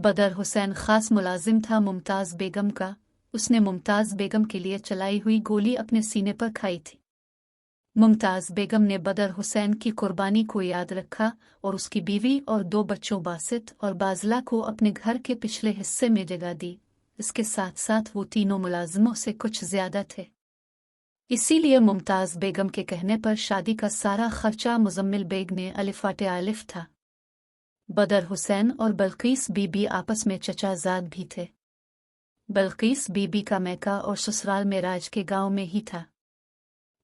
बदर हुसैन खास मुलाजिम था मुमताज़ बेगम का। उसने मुमताज़ बेगम के लिए चलाई हुई गोली अपने सीने पर खाई थी। मुमताज़ बेगम ने बदर हुसैन की कुर्बानी को याद रखा और उसकी बीवी और 2 बच्चों बासित और बाज़ला को अपने घर के पिछले हिस्से में जगह दी। इसके साथ साथ वो तीनों मुलाजिमों से कुछ ज्यादा थे। इसीलिए मुमताज़ बेगम के कहने पर शादी का सारा खर्चा मुजम्मिल बेग ने अलिफाटे आलिफ था। बदर हुसैन और बल्कीस बीबी आपस में चचाजाद भी थे। बल्कीस बीबी का मैका और ससुराल मेराज के गांव में ही था।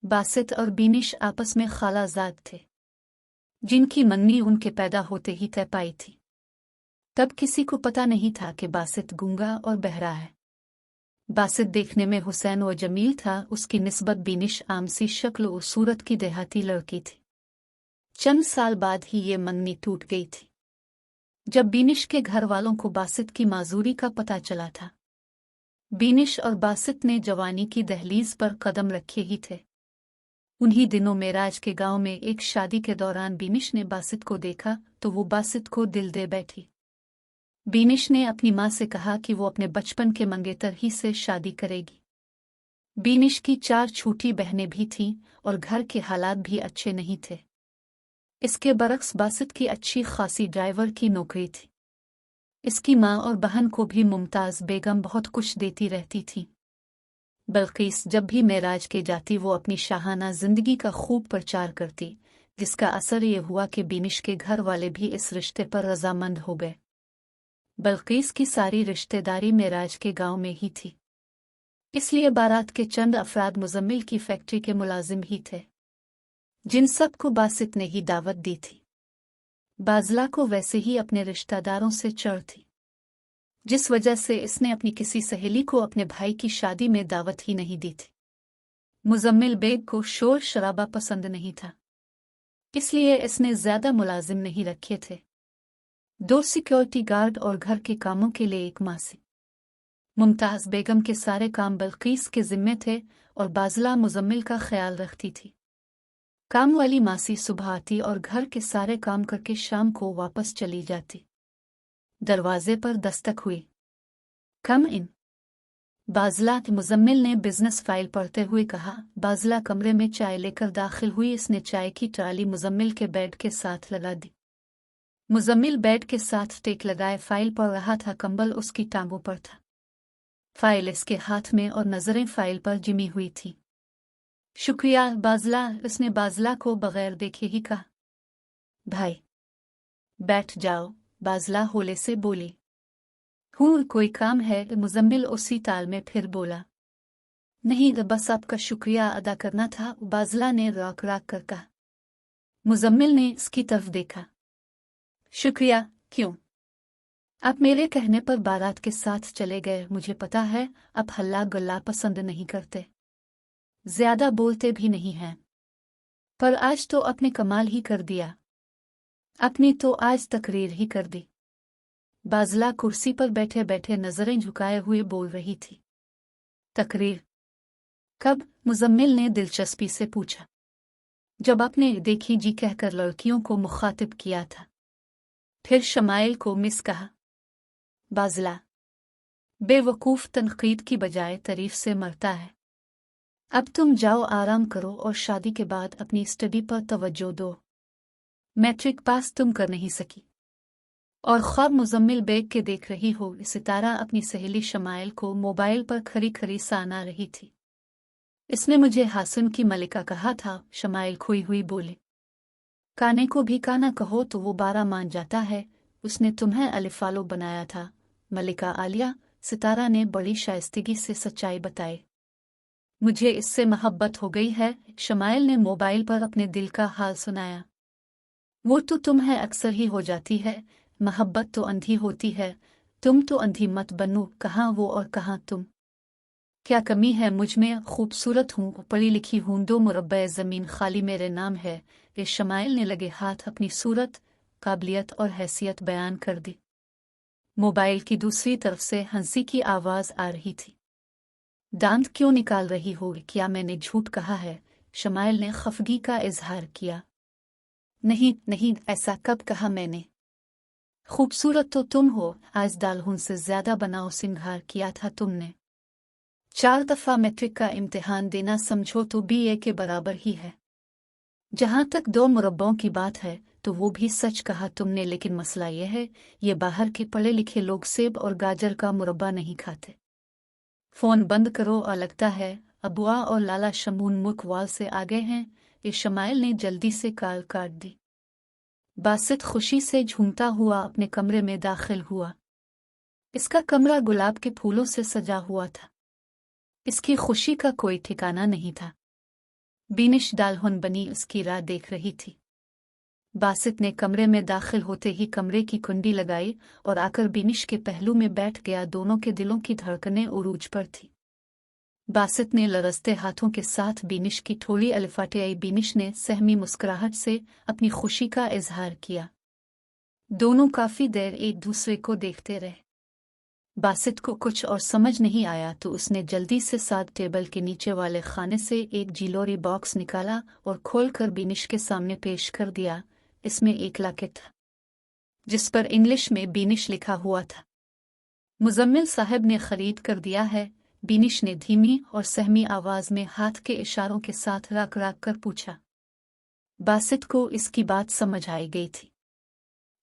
बासित और बीनिश आपस में खालाजाद थे, जिनकी मन्नी उनके पैदा होते ही तय पाई थी। तब किसी को पता नहीं था कि बासित गूंगा और बहरा है। बासित देखने में हुसैन व जमील था, उसकी निस्बत बीनिश आमसी शक्ल और सूरत की देहाती लड़की थी। चंद साल बाद ही ये मन्नी टूट गई थी, जब बीनिश के घर वालों को बासित की माजूरी का पता चला था। बीनिश और बासित ने जवानी की दहलीज पर कदम रखे ही थे। उन्हीं दिनों मेराज के गांव में एक शादी के दौरान बीनिश ने बासित को देखा तो वो बासित को दिल दे बैठी। बीनिश ने अपनी माँ से कहा कि वो अपने बचपन के मंगेतर ही से शादी करेगी। बीनिश की 4 छोटी बहनें भी थीं और घर के हालात भी अच्छे नहीं थे। इसके बरक्स बासित की अच्छी खासी ड्राइवर की नौकरी थी। इसकी माँ और बहन को भी मुमताज़ बेगम बहुत कुछ देती रहती थी। बल्कीस जब भी मेराज के जाती वो अपनी शाहाना जिंदगी का खूब प्रचार करती, जिसका असर ये हुआ कि बीनिश के घर वाले भी इस रिश्ते पर रजामंद हो गए। बल्कीस की सारी रिश्तेदारी मेराज के गांव में ही थी, इसलिए बारात के चंद अफराद मुजम्मिल की फैक्ट्री के मुलाजिम ही थे, जिन सब को बासित ने ही दावत दी थी। बाज़ला को वैसे ही अपने रिश्तेदारों से चढ़ थी, जिस वजह से इसने अपनी किसी सहेली को अपने भाई की शादी में दावत ही नहीं दी थी। मुजम्मिल बेग को शोर शराबा पसंद नहीं था, इसलिए इसने ज्यादा मुलाजिम नहीं रखे थे। 2 सिक्योरिटी गार्ड और घर के कामों के लिए 1 मासी। मुमताज़ बेगम के सारे काम बल्कीस के जिम्मे थे और बाज़ला मुजम्मिल का ख्याल रखती थी। काम वाली मासी सुबह आती और घर के सारे काम करके शाम को वापस चली जाती। दरवाजे पर दस्तक हुई। कम इन। बाज़ला के मुजम्मिल ने बिजनेस फाइल पढ़ते हुए कहा। बाज़ला कमरे में चाय लेकर दाखिल हुई। इसने चाय की ट्राली मुजम्मिल के बेड के साथ लगा दी। मुजम्मिल बेड के साथ टेक लगाए फाइल पढ़ रहा था। कंबल उसकी टांगों पर था, फाइल इसके हाथ में और नजरें फाइल पर जिमी हुई थी। शुक्रिया बाज़ला, उसने बाज़ला को बगैर देखे ही कहा। भाई बैठ जाओ, बाज़ला होले से बोली। हूँ, कोई काम है? मुजम्मिल उसी ताल में फिर बोला। नहीं, बस आपका शुक्रिया अदा करना था, बाज़ला ने राक राक कर कहा। मुजम्मिल ने इसकी तरफ देखा। शुक्रिया क्यों? आप मेरे कहने पर बारात के साथ चले गए। मुझे पता है आप हल्ला गल्ला पसंद नहीं करते, ज्यादा बोलते भी नहीं हैं, पर आज तो आपने कमाल ही कर दिया। अपनी तो आज तकरीर ही कर दी। बाज़ला कुर्सी पर बैठे बैठे नजरें झुकाए हुए बोल रही थी। तकरीर कब? मुजम्मिल ने दिलचस्पी से पूछा। जब आपने देखी जी कहकर लड़कियों को मुखातिब किया था। फिर शमाइल को मिस कहा। बाज़ला बेवकूफ तनकीद की बजाय तारीफ से मरता है। अब तुम जाओ, आराम करो और शादी के बाद अपनी स्टडी पर तवज्जो दो। मैट्रिक पास तुम कर नहीं सकी और ख्वाब मुजम्मिल बेग के देख रही हो। सितारा अपनी सहेली शमाइल को मोबाइल पर खरी खरी साना रही थी। इसने मुझे हासन की मलिका कहा था। शमाइल खोई हुई बोली। काने को भी काना कहो तो वो 12 मान जाता है। उसने तुम्हें अलिफालो बनाया था मलिका आलिया, सितारा ने बड़ी शाइस्तगी से सच्चाई बताई। मुझे इससे मोहब्बत हो गई है, शमाइल ने मोबाइल पर अपने दिल का हाल सुनाया। वो तो तुम्हें अक्सर ही हो जाती है, मोहब्बत तो अंधी होती है। तुम तो अंधी मत बनो। कहाँ वो और कहाँ तुम? क्या कमी है मुझ में? खूबसूरत हूँ, पढ़ी लिखी हूँ, 2 मुरब्बे ज़मीन खाली मेरे नाम है। ये शमाइल ने लगे हाथ अपनी सूरत, काबिलियत और हैसियत बयान कर दी। मोबाइल की दूसरी तरफ से हंसी की आवाज़ आ रही थी। दांत क्यों निकाल रही हो? क्या मैंने झूठ कहा है? शमाइल ने खफगी का इजहार किया। नहीं नहीं, ऐसा कब कहा मैंने? खूबसूरत तो तुम हो, आज दालहन से ज्यादा बनाओ सिंगार किया था तुमने। 4 दफा मैट्रिक का इम्तिहान देना समझो तो BA के बराबर ही है। जहां तक 2 मुरब्बों की बात है तो वो भी सच कहा तुमने, लेकिन मसला यह है ये बाहर के पढ़े लिखे लोग सेब और गाजर का मुरब्बा नहीं खाते। फोन बंद करो। और लगता है अबुआ और लाला शमून मुकवाल से आ गए हैं। इशमाइल ने जल्दी से कॉल काट दी। बासित खुशी से झूमता हुआ अपने कमरे में दाखिल हुआ। इसका कमरा गुलाब के फूलों से सजा हुआ था। इसकी खुशी का कोई ठिकाना नहीं था। बीनिश दालहन बनी उसकी राह देख रही थी। बासित ने कमरे में दाखिल होते ही कमरे की कुंडी लगाई और आकर बीनिश के पहलू में बैठ गया। दोनों के दिलों की धड़कनें उरूज पर थी। बासित ने लरजते हाथों के साथ बीनिश की थोड़ी अलिफाटे आई। बीनिश ने सहमी मुस्कुराहट से अपनी खुशी का इजहार किया। दोनों काफी देर एक दूसरे को देखते रहे। बासित को कुछ और समझ नहीं आया तो उसने जल्दी से साथ टेबल के नीचे वाले खाने से एक जिलोरी बॉक्स निकाला और खोलकर बीनिश के सामने पेश कर दिया। इसमें एक लॉकेट था जिस पर इंग्लिश में बीनिश लिखा हुआ था। मुजम्मिल साहब ने खरीद कर दिया है, बीनिश ने धीमी और सहमी आवाज में हाथ के इशारों के साथ राक राक कर पूछा। बासित को इसकी बात समझ आई गई थी।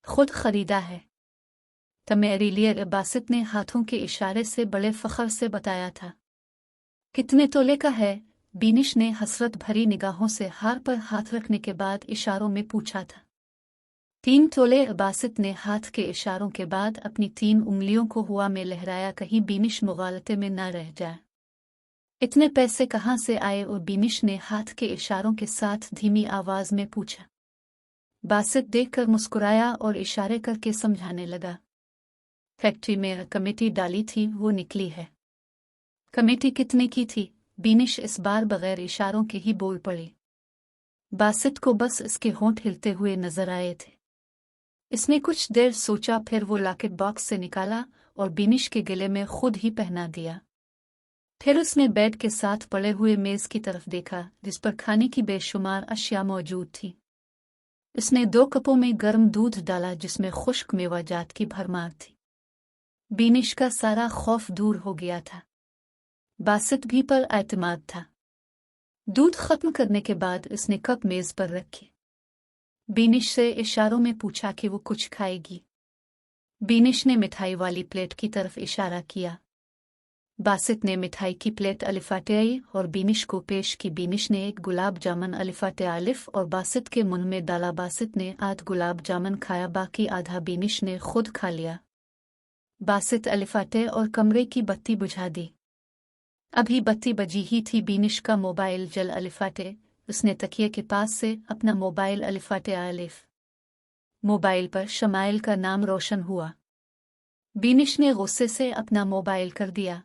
खुद खरीदा है मेरे लिए, बासित ने हाथों के इशारे से बड़े फख्र से बताया था। कितने तोले का है? बीनिश ने हसरत भरी निगाहों से हार पर हाथ रखने के बाद इशारों में पूछा था। 3 तोले। बासित ने हाथ के इशारों के बाद अपनी 3 उंगलियों को हवा में लहराया, कहीं बीनिश मुगालते में न रह जाए। इतने पैसे कहाँ से आए? और बीनिश ने हाथ के इशारों के साथ धीमी आवाज में पूछा। बासित देखकर मुस्कुराया और इशारे करके समझाने लगा। फैक्ट्री में कमेटी डाली थी, वो निकली है। कमेटी कितने की थी? बीनिश इस बार बगैर इशारों के ही बोल पड़े। बासित को बस इसके होंठ हिलते हुए नजर आए थे। इसने कुछ देर सोचा, फिर वो लॉकेट बॉक्स से निकाला और बीनिश के गले में खुद ही पहना दिया। फिर उसने बेड के साथ पड़े हुए मेज की तरफ देखा जिस पर खाने की बेशुमार अशिया मौजूद थी। उसने 2 कपों में गर्म दूध डाला जिसमें खुश्क मेवाजात की भरमार थी। बीनिश का सारा खौफ दूर हो गया था। बासित भी पर एतमाद था। दूध खत्म करने के बाद उसने कप मेज पर रखे। बीनिश से इशारों में पूछा कि वो कुछ खाएगी। बीनिश ने मिठाई वाली प्लेट की तरफ इशारा किया। बासित ने मिठाई की प्लेट अलिफाटे आई और बीनिश को पेश की। बीनिश ने एक गुलाब जामुन अलिफाटे आलिफ और बासित के मुंह में डाला। बासित ने आध गुलाब जामुन खाया, बाकी आधा बीनिश ने खुद खा लिया। बासित अलिफाटे और कमरे की बत्ती बुझा दी। अभी बत्ती बजी ही थी। बीनिश का मोबाइल जल अलिफाटे। उसने तकिए के पास से अपना मोबाइल अलिफाटे आलिफ। मोबाइल पर शमाइल का नाम रोशन हुआ। बीनिश ने गुस्से से अपना मोबाइल कर दिया।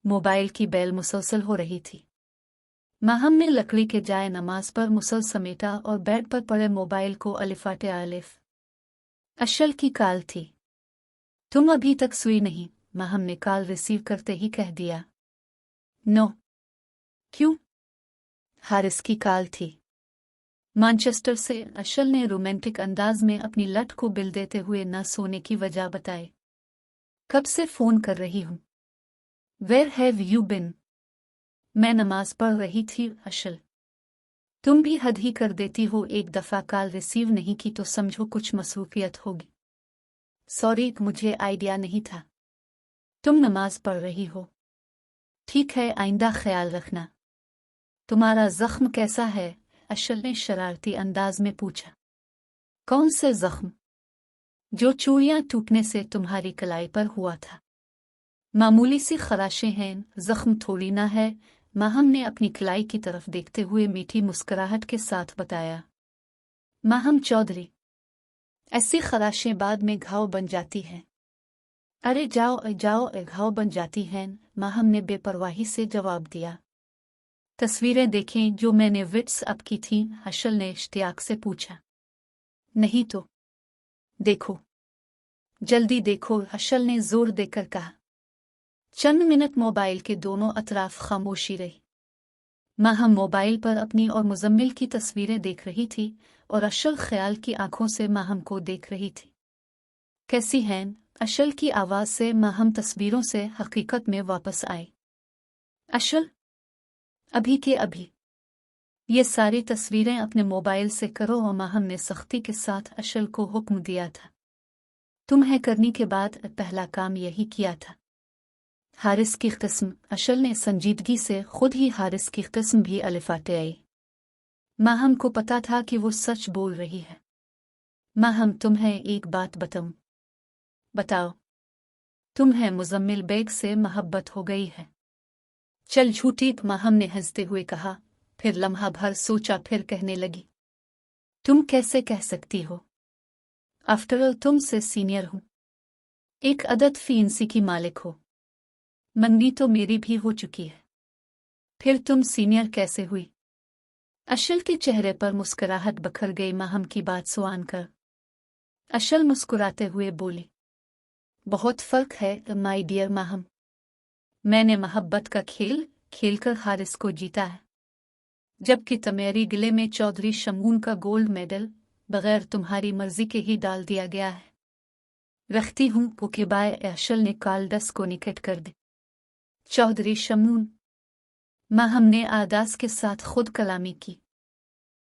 मोबाइल की बेल मुसलसल हो रही थी। माहम ने लकड़ी के जाए नमाज पर मुसल समेटा और बेड पर पड़े मोबाइल को अलिफाटे आलिफ। अशल की कॉल थी। तुम अभी तक सोई नहीं? माहम ने कॉल रिसीव करते ही कह दिया। नो। क्यों? हारिस की कॉल थी मैनचेस्टर से। अशल ने रोमांटिक अंदाज में अपनी लट को बिल देते हुए न सोने की वजह बताई। कब से फोन कर रही हूं। Where have you been? मैं नमाज पढ़ रही थी। अशल, तुम भी हद ही कर देती हो। एक दफा कॉल रिसीव नहीं की तो समझो कुछ मसरूफियत होगी। सॉरी, मुझे आइडिया नहीं था। तुम नमाज पढ़ रही हो। ठीक है, आइंदा ख्याल रखना। तुम्हारा जख्म कैसा है? अशल ने शरारती अंदाज में पूछा। कौन से जख्म? जो चूड़ियां टूटने से तुम्हारी कलाई पर हुआ था। मामूली सी खराशें हैं, जख्म थोड़ी ना है। माहम ने अपनी कलाई की तरफ देखते हुए मीठी मुस्कुराहट के साथ बताया। माहम चौधरी, ऐसी खराशें बाद में घाव बन जाती हैं। अरे जाओ जाओ, घाव बन जाती हैं, माहम ने बेपरवाही से जवाब दिया। तस्वीरें देखें जो मैंने व्हाट्सएप की थी? अशल ने इश्तियाक से पूछा। नहीं तो देखो, जल्दी देखो, अशल ने जोर देकर कहा। चंद मिनट मोबाइल के दोनों अतराफ खामोशी रही। माहम मोबाइल पर अपनी और मुजम्मिल की तस्वीरें देख रही थी और अशल ख्याल की आंखों से माहम को देख रही थी। कैसी हैं? अशल की आवाज़ से माहम तस्वीरों से हकीकत में वापस आए। अशल, अभी के अभी ये सारी तस्वीरें अपने मोबाइल से करो। और माहम ने सख्ती के साथ अशल को हुक्म दिया था। तुम्हें करने के बाद पहला काम यही किया था। हारिस की किस्म। अशल ने संजीदगी से खुद ही हारिस की किस्म भी अलिफाते आई। माहम को पता था कि वो सच बोल रही है। माहम, तुम्हें एक बात बताऊं? बताओ। तुम्हें मुजम्मिल बेग से मोहब्बत हो गई है। चल झूठी, माहम ने हंसते हुए कहा। फिर लम्हा भर सोचा, फिर कहने लगी, तुम कैसे कह सकती हो? आफ्टर ऑल तुमसे सीनियर हूं, एक अदद फींसी की मालिक हो। मंगनी तो मेरी भी हो चुकी है, फिर तुम सीनियर कैसे हुई? अशल के चेहरे पर मुस्कुराहट बखर गई माहम की बात सुन कर। अशल मुस्कुराते हुए बोली, बहुत फर्क है माई डियर माहम। मैंने मोहब्बत का खेल खेलकर हारिस को जीता है, जबकि तुम्हारी गिले में चौधरी शमून का गोल्ड मेडल बगैर तुम्हारी मर्जी के ही डाल दिया गया है। रखती हूँ कि बाय। अशल ने कालडस को निकट कर दी। चौधरी शमून? माहम ने आदास के साथ खुद कलामी की।